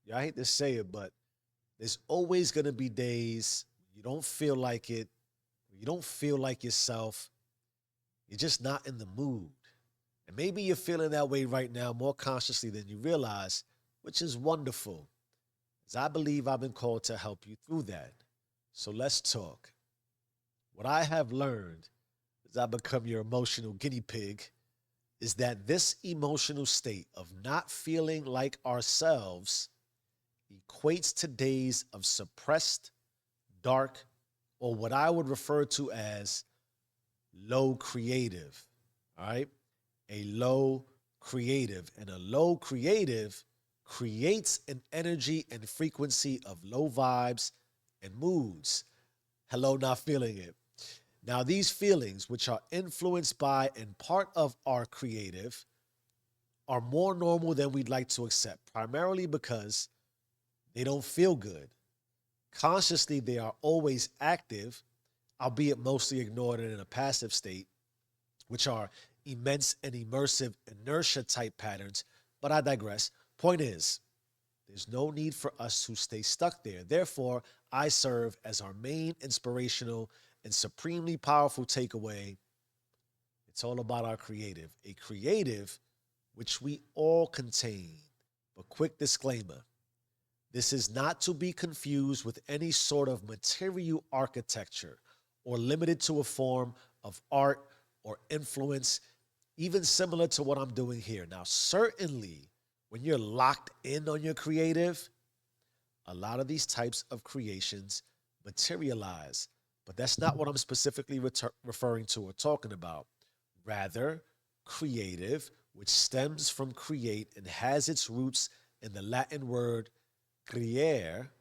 Yeah, I hate to say it, but there's always going to be days you don't feel like it, you don't feel like yourself, you're just not in the mood. And maybe you're feeling that way right now more consciously than you realize, which is wonderful, as I believe I've been called to help you through that. So let's talk. What I have learned as I become your emotional guinea pig is that this emotional state of not feeling like ourselves equates to days of suppressed, dark, or what I would refer to as low creative. All right. A low creative. And a low creative creates an energy and frequency of low vibes and moods. Hello, not feeling it. Now, these feelings, which are influenced by and part of our creative, are more normal than we'd like to accept, primarily because they don't feel good. Consciously, they are always active, albeit mostly ignored and in a passive state, which are immense and immersive inertia type patterns. But I digress. Point is, there's no need for us to stay stuck there. Therefore, I serve as our main inspirational and supremely powerful takeaway. It's all about our creative, a creative which we all contain. But quick disclaimer, this is not to be confused with any sort of material architecture or limited to a form of art or influence, even similar to what I'm doing here. Now, certainly, when you're locked in on your creative, a lot of these types of creations materialize. But that's not what I'm specifically referring to or talking about. Rather, creative, which stems from create and has its roots in the Latin word creare,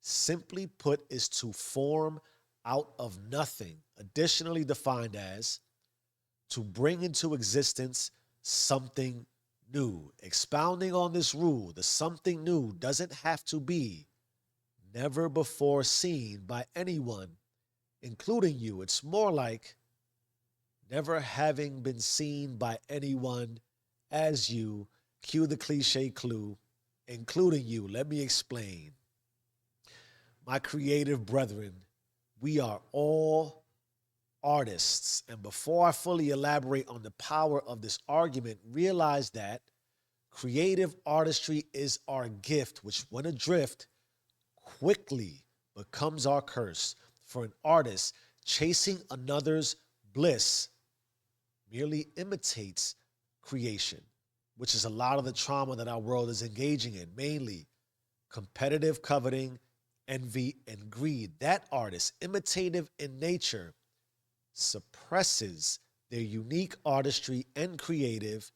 simply put, is to form out of nothing, additionally defined as to bring into existence something new. Expounding on this rule, the something new doesn't have to be never before seen by anyone, including you. It's more like never having been seen by anyone as you. Cue the cliche clue, including you. Let me explain. My creative brethren, we are all artists. And before I fully elaborate on the power of this argument, realize that creative artistry is our gift, which, when adrift, quickly becomes our curse. For an artist, chasing another's bliss merely imitates creation, which is a lot of the trauma that our world is engaging in, mainly competitive coveting, envy, and greed. That artist, imitative in nature, suppresses their unique artistry and creative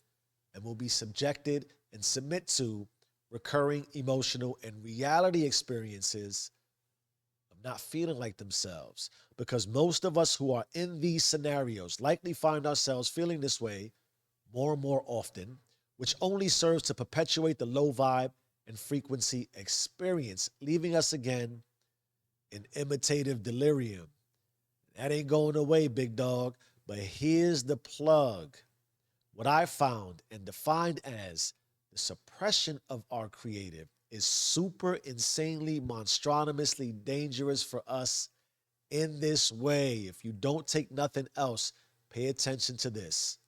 and will be subjected and submit to recurring emotional and reality experiences of not feeling like themselves. Because most of us who are in these scenarios likely find ourselves feeling this way more and more often, which only serves to perpetuate the low vibe and frequency experience, leaving us again in imitative delirium. That ain't going away, big dog. But here's the plug. What I found and defined as the suppression of our creative is super insanely, monstronomously dangerous for us in this way. If you don't take nothing else, pay attention to this.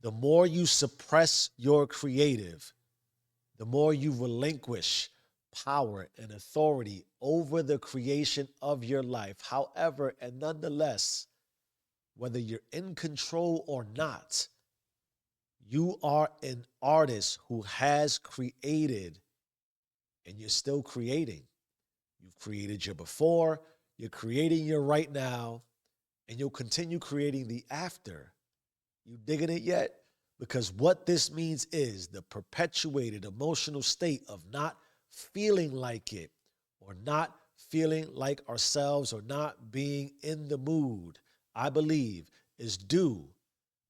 The more you suppress your creative, the more you relinquish power and authority over the creation of your life. However, and nonetheless, whether you're in control or not, you are an artist who has created and you're still creating. You've created your before, you're creating your right now, and you'll continue creating the after. You digging it yet? Because what this means is the perpetuated emotional state of not feeling like it or not feeling like ourselves or not being in the mood, I believe, is due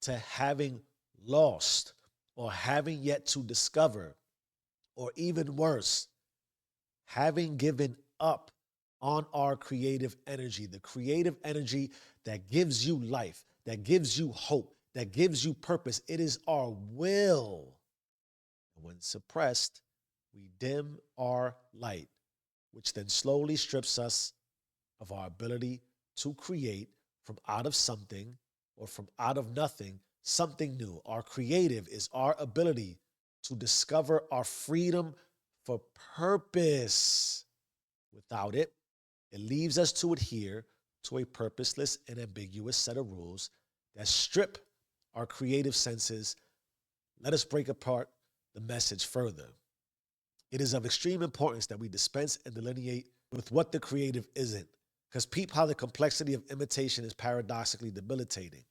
to having lost or having yet to discover, or even worse, having given up on our creative energy, the creative energy that gives you life, that gives you hope, that gives you purpose. It is our will. When suppressed, We dim our light, which then slowly strips us of our ability to create from out of something or from out of nothing something new. Our creative is our ability to discover our freedom for purpose. Without it, it leaves us to adhere to a purposeless and ambiguous set of rules that strip our creative senses. Let us break apart the message further. It is of extreme importance that we dispense and delineate with what the creative isn't, because peep how the complexity of imitation is paradoxically debilitating.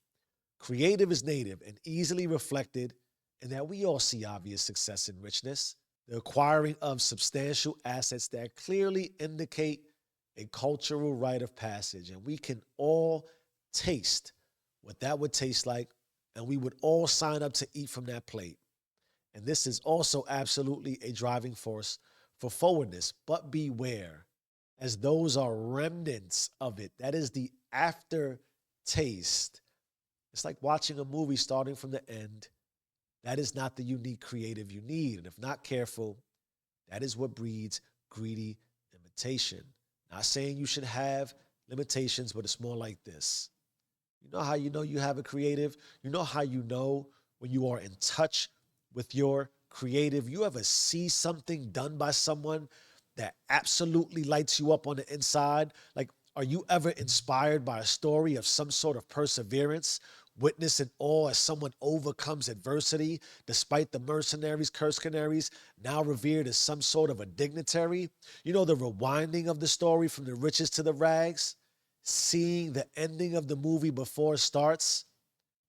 Creative is native and easily reflected in that we all see obvious success and richness, the acquiring of substantial assets that clearly indicate a cultural rite of passage. And we can all taste what that would taste like, and we would all sign up to eat from that plate. And this is also absolutely a driving force for forwardness. But beware, as those are remnants of it. That is the aftertaste. It's like watching a movie starting from the end. That is not the unique creative you need. And if not careful, that is what breeds greedy imitation. Not saying you should have limitations, but it's more like this. You know you have a creative? You know how you know when you are in touch with your creative? You ever see something done by someone that absolutely lights you up on the inside? Like, are you ever inspired by a story of some sort of perseverance, witness in awe as someone overcomes adversity, despite the mercenaries, curse canaries, now revered as some sort of a dignitary? You know, the rewinding of the story from the riches to the rags, seeing the ending of the movie before it starts,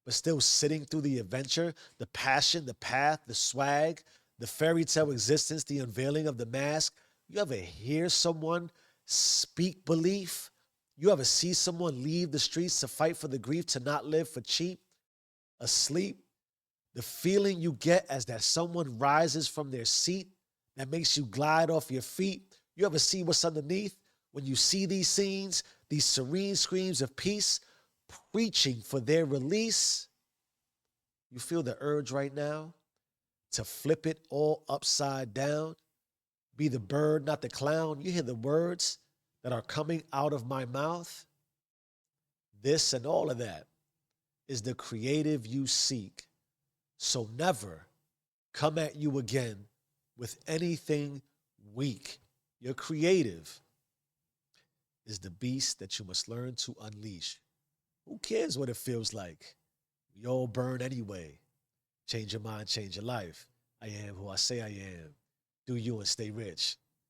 but still sitting through the adventure, the passion, the path, the swag, the fairy tale existence, the unveiling of the mask. You ever hear someone speak belief? You ever see someone leave the streets to fight for the grief to not live for cheap, asleep? The feeling you get as that someone rises from their seat that makes you glide off your feet. You ever see what's underneath? When you see these scenes, these serene screams of peace, preaching for their release, you feel the urge right now to flip it all upside down, be the bird, not the clown. You hear the words that are coming out of my mouth. This and all of that is the creative you seek. So never come at you again with anything weak. Your creative is the beast that you must learn to unleash. Who cares what it feels like? We all burn anyway. Change your mind, change your life. I am who I say I am. Do you and stay rich.